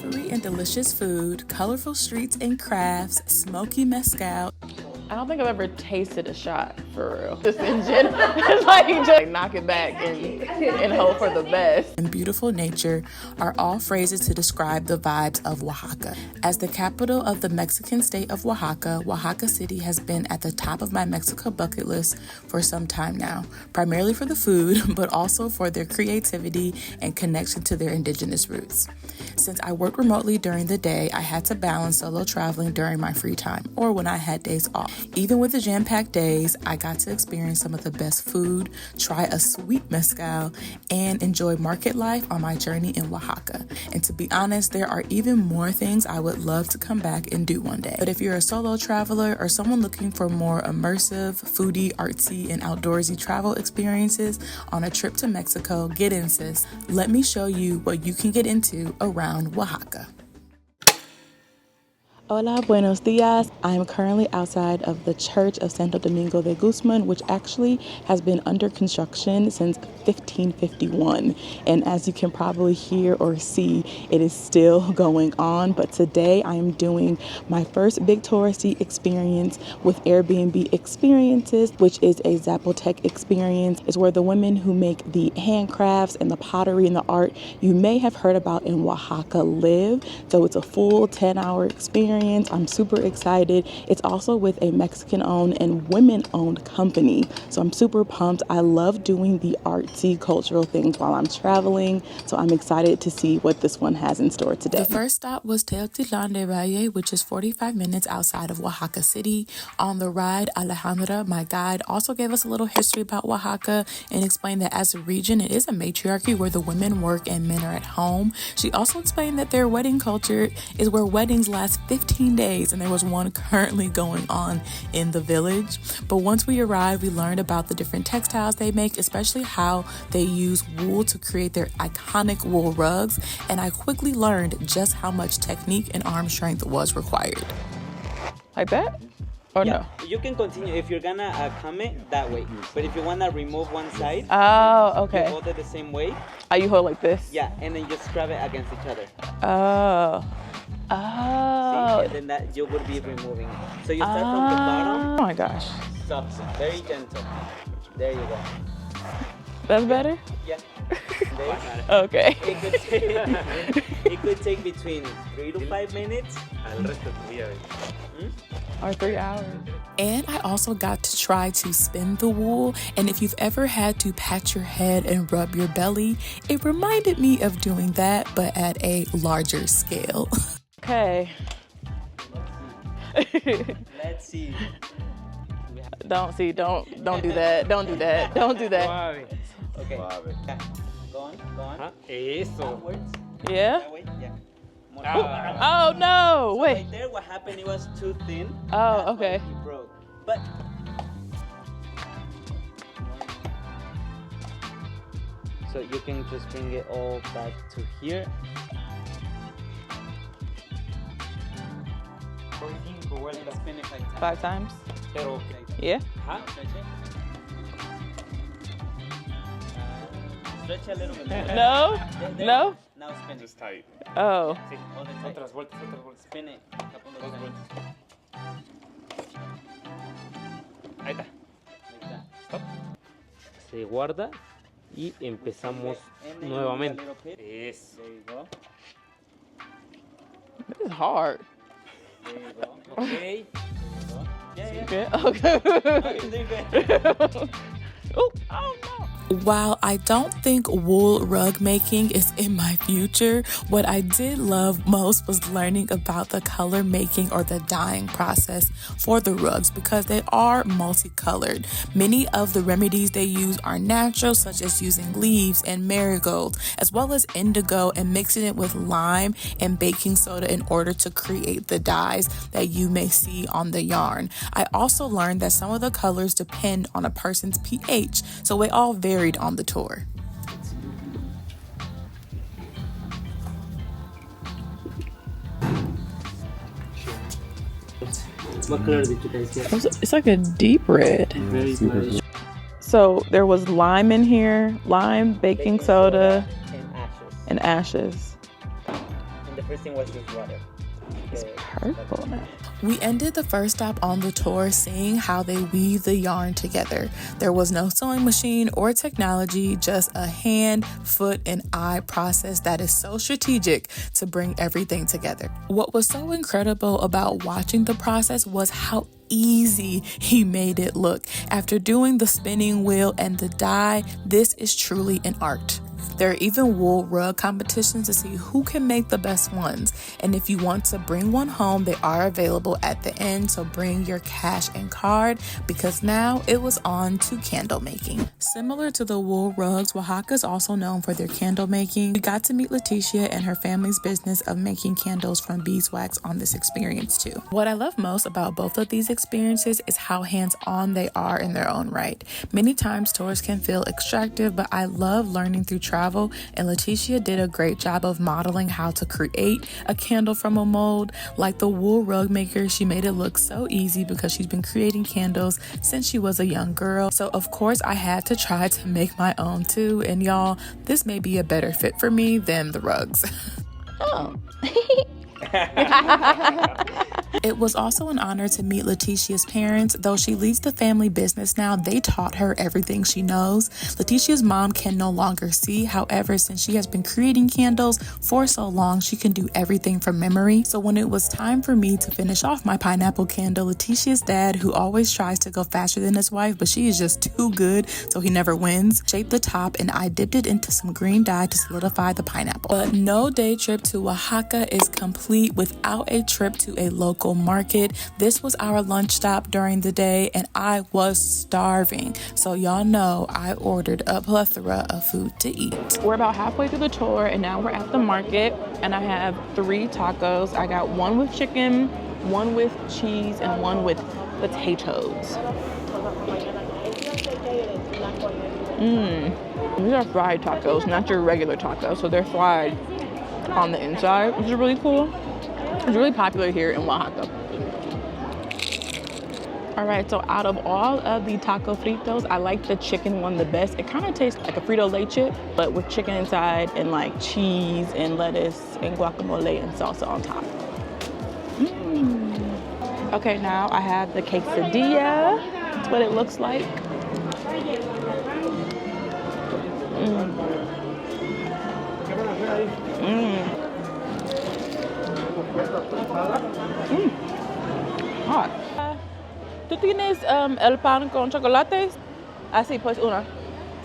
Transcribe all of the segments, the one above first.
savory and delicious food, colorful streets and crafts, smoky mezcal. I don't think I've ever tasted a shot, for real. This engine, it's like just knock it back and hope for the best. And beautiful nature are all phrases to describe the vibes of Oaxaca. As the capital of the Mexican state of Oaxaca, Oaxaca City has been at the top of my Mexico bucket list for some time now, primarily for the food, but also for their creativity and connection to their indigenous roots. Since I work remotely during the day, I had to balance solo traveling during my free time or when I had days off. Even with the jam-packed days, I got to experience some of the best food, try a sweet mezcal, and enjoy market life on my journey in Oaxaca. And to be honest, there are even more things I would love to come back and do one day. But if you're a solo traveler or someone looking for more immersive, foodie, artsy, and outdoorsy travel experiences on a trip to Mexico, get in, sis. Let me show you what you can get into around Oaxaca. Hola, buenos dias. I'm currently outside of the Church of Santo Domingo de Guzman, which actually has been under construction since 1551. And as you can probably hear or see, it is still going on. But today I am doing my first big touristy experience with Airbnb Experiences, which is a Zapotec experience. It's where the women who make the handcrafts and the pottery and the art you may have heard about in Oaxaca live. So it's a full 10-hour experience. I'm super excited. It's also with a Mexican-owned and women-owned company. So I'm super pumped. I love doing the artsy cultural things while I'm traveling. So I'm excited to see what this one has in store today. The first stop was Teotitlán de Valle, which is 45 minutes outside of Oaxaca City. On the ride, Alejandra, my guide, also gave us a little history about Oaxaca and explained that as a region, it is a matriarchy where the women work and men are at home. She also explained that their wedding culture is where weddings last 15 days, and there was one currently going on in the village. But once we arrived, we learned about the different textiles they make, especially how they use wool to create their iconic wool rugs, and I quickly learned just how much technique and arm strength was required. Like that? Or yeah, no? You can continue if you're gonna come it that way. But if you wanna remove one side, oh, okay. You hold it the same way. Oh, you hold like this? Yeah, and then just grab it against each other. Oh. Oh. See? And then that you would be removing it. So you start from the bottom. Oh my gosh. Stop. Very gentle. There you go. That's better? Yeah. Okay. It could take between 3 to 5 minutes. Or 3 hours. And I also got to try to spin the wool, and if you've ever had to pat your head and rub your belly, it reminded me of doing that, but at a larger scale. Okay. Let's see. Don't do that. Don't do that. Don't do that. Okay. Yeah. Go on. Eso. Backwards. Yeah? That way. Yeah. Oh no! So Wait. right there, what happened? It was too thin. Oh, That's okay. why he broke. But so you can just bring it all back to here. 5 vueltas. Spin it 5 times. 5 times? Pero, Yeah? Stretch it. Stretch a little bit more. No? There. No? Now spin it. just tight. Oh. Sí. All the time. Otras vueltas. Spin it. A couple of Dos times. vueltas. Ahí está. Like that. Stop. Se guarda y empezamos And then nuevamente. you move a little bit. Eso. There you go. This is hard. There you go. Okay. There you go. Yeah. Yeah? Okay. You're good. Oh no. While I don't think wool rug making is in my future, what I did love most was learning about the color making or the dyeing process for the rugs because they are multicolored. Many of the remedies they use are natural, such as using leaves and marigolds, as well as indigo and mixing it with lime and baking soda in order to create the dyes that you may see on the yarn. I also learned that some of the colors depend on a person's pH, so they all varied on the tour. What color did you guys get? It's like a deep red. Very good. So there was lime in here, lime, baking soda, and ashes. and ashes. And the first thing was just water. Purple now. We ended the first stop on the tour seeing how they weave the yarn together. There was no sewing machine or technology, just a hand, foot, and eye process that is so strategic to bring everything together. What was so incredible about watching the process was how easy he made it look. After doing the spinning wheel and the dye, this is truly an art. There are even wool rug competitions to see who can make the best ones. And if you want to bring one home, they are available at the end. So bring your cash and card because now it was on to candle making. Similar to the wool rugs, Oaxaca is also known for their candle making. We got to meet Leticia and her family's business of making candles from beeswax on this experience too. What I love most about both of these experiences is how hands-on they are in their own right. Many times tours can feel extractive, but I love learning through travel, and Leticia did a great job of modeling how to create a candle from a mold. Like the wool rug maker, she made it look so easy because she's been creating candles since she was a young girl. So of course I had to try to make my own too, and y'all, this may be a better fit for me than the rugs. Oh. It was also an honor to meet Leticia's parents. Though she leads the family business now, they taught her everything she knows. Leticia's mom can no longer see. However, since she has been creating candles for so long, she can do everything from memory. So when it was time for me to finish off my pineapple candle, Leticia's dad, who always tries to go faster than his wife, but she is just too good, so he never wins, shaped the top, and I dipped it into some green dye to solidify the pineapple. But no day trip to Oaxaca is complete without a trip to a local market. This was our lunch stop during the day, and I was starving. So y'all know I ordered a plethora of food to eat. We're about halfway through the tour, and now we're at the market, and I have 3 tacos. I got one with chicken, one with cheese, and one with potatoes. These are fried tacos, not your regular tacos. So they're fried on the inside, which is really cool. It's really popular here in Oaxaca. All right, so out of all of the taco fritos, I like the chicken one the best. It kind of tastes like a Frito-Lay chip, but with chicken inside and like cheese and lettuce and guacamole and salsa on top. Okay, now I have the quesadilla. That's what it looks like. Hot. ¿Tú tienes el pan con chocolate? Así pues una.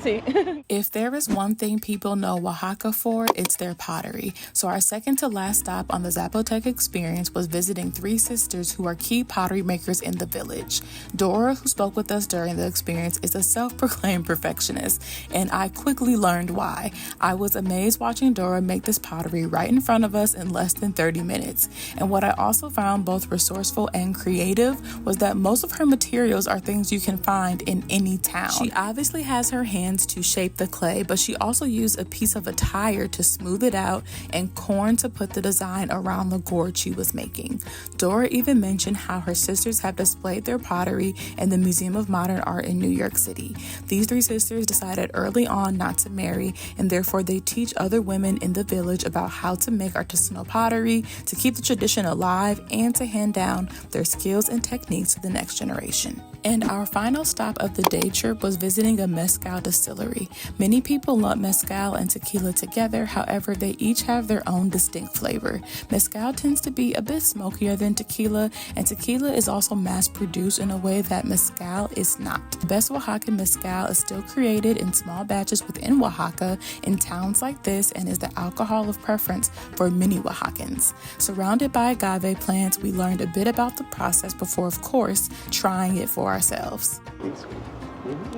Sí. If there is one thing people know Oaxaca for, it's their pottery. So our second to last stop on the Zapotec experience was visiting 3 sisters who are key pottery makers in the village. Dora, who spoke with us during the experience, is a self-proclaimed perfectionist, and I quickly learned why. I was amazed watching Dora make this pottery right in front of us in less than 30 minutes. And what I also found both resourceful and creative was that most of her materials are things you can find in any town. She obviously has her hands to shape the clay, but she also used a piece of a tire to smooth it out and corn to put the design around the gourd she was making. Dora even mentioned how her sisters have displayed their pottery in the Museum of Modern Art in New York City. These 3 sisters decided early on not to marry, and therefore they teach other women in the village about how to make artisanal pottery, to keep the tradition alive, and to hand down their skills and techniques to the next generation. And our final stop of the day trip was visiting a mezcal distillery. Many people lump mezcal and tequila together, however, they each have their own distinct flavor. Mezcal tends to be a bit smokier than tequila, and tequila is also mass-produced in a way that mezcal is not. The best Oaxacan mezcal is still created in small batches within Oaxaca in towns like this and is the alcohol of preference for many Oaxacans. Surrounded by agave plants, we learned a bit about the process before, of course, trying it for ourselves.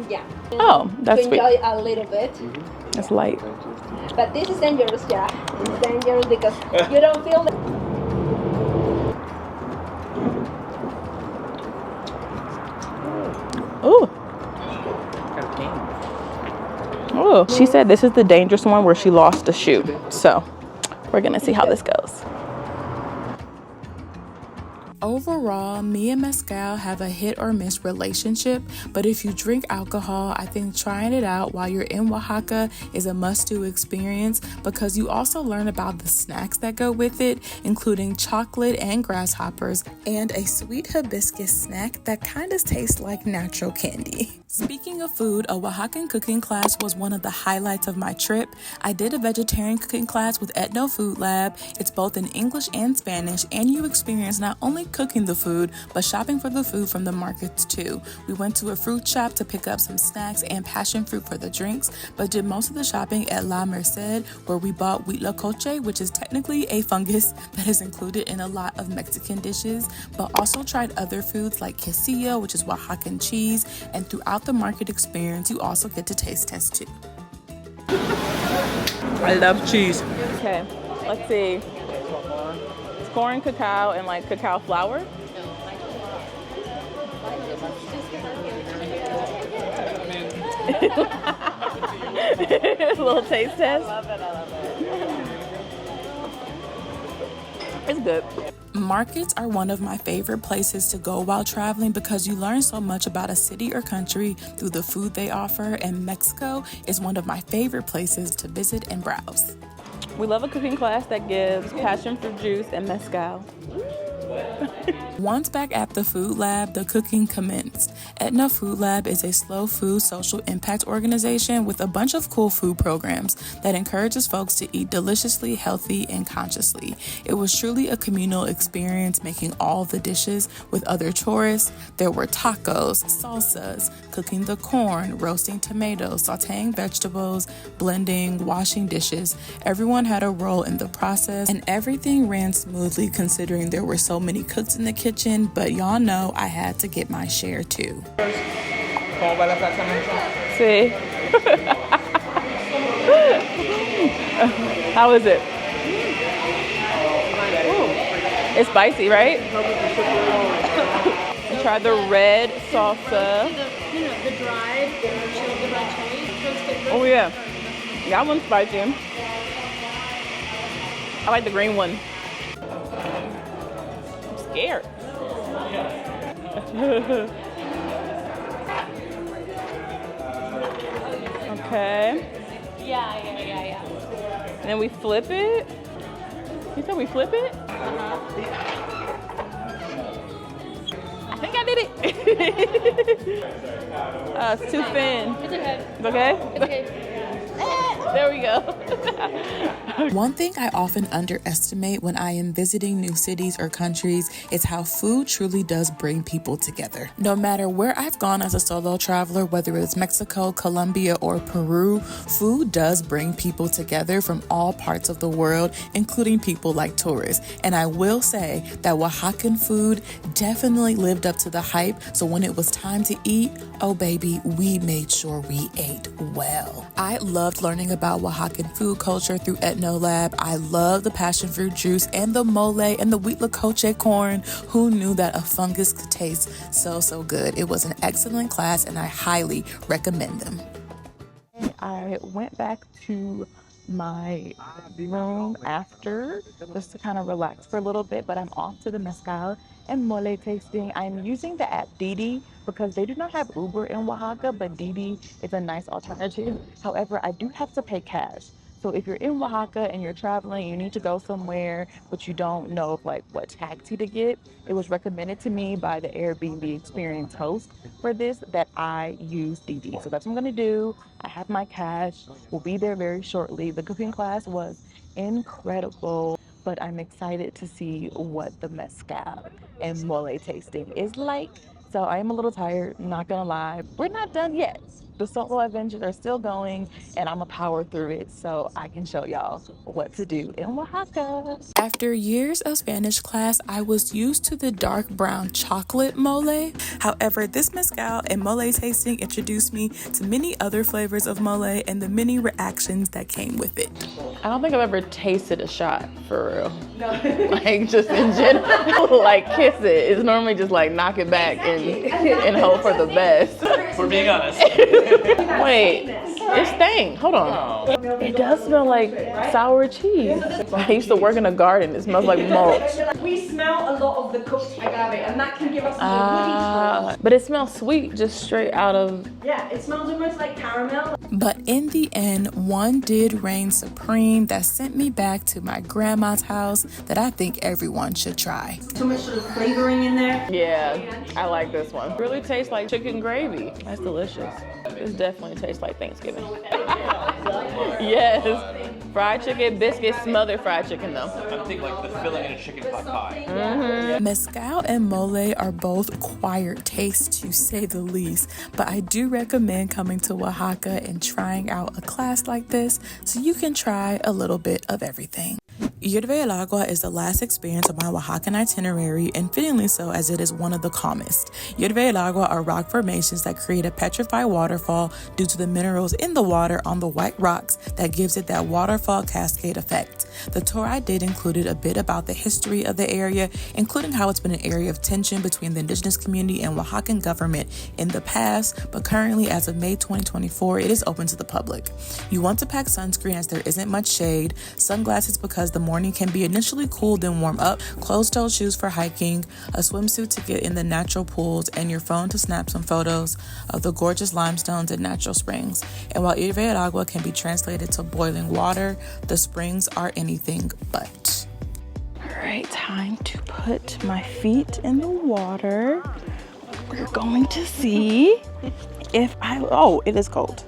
Yeah. Oh, that's to sweet. enjoy a little bit. It's light. But this is dangerous, yeah. It's dangerous because you don't feel the Ooh. Ooh. She said this is the dangerous one where she lost a shoe. So we're gonna see how this goes. Overall, me and Mezcal have a hit or miss relationship, but if you drink alcohol, I think trying it out while you're in Oaxaca is a must-do experience because you also learn about the snacks that go with it, including chocolate and grasshoppers, and a sweet hibiscus snack that kind of tastes like natural candy. Speaking of food, a Oaxacan cooking class was one of the highlights of my trip. I did a vegetarian cooking class with Etno Food Lab. It's both in English and Spanish, and you experience not only cooking the food, but shopping for the food from the markets too. We went to a fruit shop to pick up some snacks and passion fruit for the drinks, but did most of the shopping at La Merced, where we bought huitlacoche, which is technically a fungus that is included in a lot of Mexican dishes, but also tried other foods like quesillo, which is Oaxacan cheese, and throughout the market experience, you also get to taste test too. I love cheese. Okay, let's see. It's corn, cacao, and like cacao flour. A little taste test. I love it. It's good. Markets are one of my favorite places to go while traveling because you learn so much about a city or country through the food they offer, and Mexico is one of my favorite places to visit and browse. We love a cooking class that gives passion fruit juice and mezcal. Once back at the food lab, the cooking commenced. Etno Food Lab is a slow food social impact organization with a bunch of cool food programs that encourages folks to eat deliciously, healthy, and consciously. It was truly a communal experience making all the dishes with other tourists. There were tacos, salsas, cooking the corn, roasting tomatoes, sauteing vegetables, blending, washing dishes. Everyone had a role in the process, and everything ran smoothly considering there were so many cooks in the kitchen, but y'all know I had to get my share too. See? How is it? It's spicy, right? Try the red salsa. The dried, chilled red chili. Oh yeah, that one's spicy. I like the green one. I'm scared. Okay. Yeah. And then we flip it. You said we flip it? I think I did it. It's too thin. It's okay. It's okay? It's okay. There we go. One thing I often underestimate when I am visiting new cities or countries is how food truly does bring people together. No matter where I've gone as a solo traveler, whether it's Mexico, Colombia, or Peru, food does bring people together from all parts of the world, including people like tourists. And I will say that Oaxacan food definitely lived up to the hype. So when it was time to eat, oh baby, we made sure we ate well. I loved learning about Oaxacan food culture through Etno Lab. I love the passion fruit juice and the mole and the huitlacoche corn. Who knew that a fungus could taste so good? It was an excellent class and I highly recommend them. I went back to my room after just to kind of relax for a little bit, but I'm off to the mezcal and mole tasting. I'm using the app Didi because they do not have Uber in Oaxaca, but Didi is a nice alternative. However, I do have to pay cash. So if you're in Oaxaca and you're traveling, you need to go somewhere, but you don't know what taxi to get, it was recommended to me by the Airbnb experience host for this that I use Didi. So that's what I'm gonna do. I have my cash. We'll be there very shortly. The cooking class was incredible, but I'm excited to see what the mezcal and mole tasting is like. So I am a little tired, not gonna lie. We're not done yet. The solo adventures are still going and I'm gonna power through it so I can show y'all what to do in Oaxaca. After years of Spanish class, I was used to the dark brown chocolate mole. However, this mezcal and mole tasting introduced me to many other flavors of mole and the many reactions that came with it. I don't think I've ever tasted a shot for real. No. Like just in general, like kiss it. It's normally just like knock it back and hope for the best. For being honest. Wait, It stank. Hold on. It does smell like sour cheese. I used to work in a garden. It smells like mulch. We smell a lot of the cooked agave, and that can give us a woody smell. But it smells sweet, just straight out of. Yeah, it smells almost like caramel. But in the end, one did reign supreme that sent me back to my grandma's house that I think everyone should try. So much sort of flavoring in there. Yeah, I like this one. It really tastes like chicken gravy. That's delicious. This definitely tastes like Thanksgiving. Yes. Fried chicken, biscuit, smothered fried chicken though. I'm thinking like the filling in a chicken pot pie. Mezcal and mole are both acquired tastes, to say the least, but I do recommend coming to Oaxaca and trying out a class like this so you can try a little bit of everything. Hierve el agua is the last experience of my Oaxacan itinerary, and fittingly so, as it is one of the calmest. Hierve el agua are rock formations that create a petrified waterfall due to the minerals in the water on the white rocks that gives it that waterfall cascade effect. The tour I did included a bit about the history of the area, including how it's been an area of tension between the indigenous community and Oaxacan government in the past, but currently, as of May 2024, it is open to the public. You want to pack sunscreen as there isn't much shade, sunglasses because the morning can be initially cool then warm up, closed-toed shoes for hiking, a swimsuit to get in the natural pools, and your phone to snap some photos of the gorgeous limestones and natural springs. And while Hierve el agua can be translated to boiling water, the springs are anything but. All right, time to put my feet in the water. We're going to see if it is cold.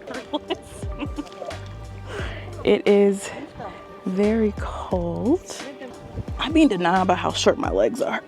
It is very cold. I'm being denied about how short my legs are.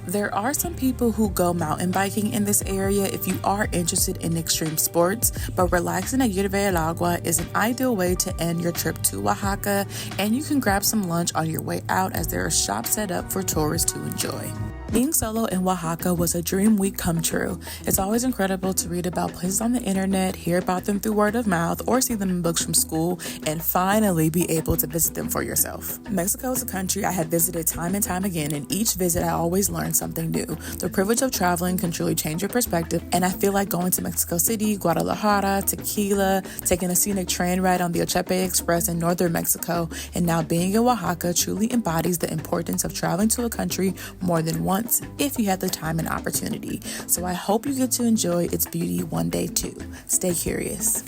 There are some people who go mountain biking in this area if you are interested in extreme sports, but relaxing at Hierve el agua is an ideal way to end your trip to Oaxaca, and you can grab some lunch on your way out as there are shops set up for tourists to enjoy. Being solo in Oaxaca was a dream week come true. It's always incredible to read about places on the internet, hear about them through word of mouth, or see them in books from school, and finally be able to visit them for yourself. Mexico is a country I have visited time and time again, and each visit I always learn something new. The privilege of traveling can truly change your perspective, and I feel like going to Mexico City, Guadalajara, Tequila, taking a scenic train ride on the Oaxaca Express in northern Mexico, and now being in Oaxaca truly embodies the importance of traveling to a country more than once if you have the time and opportunity. So I hope you get to enjoy its beauty one day too. Stay curious.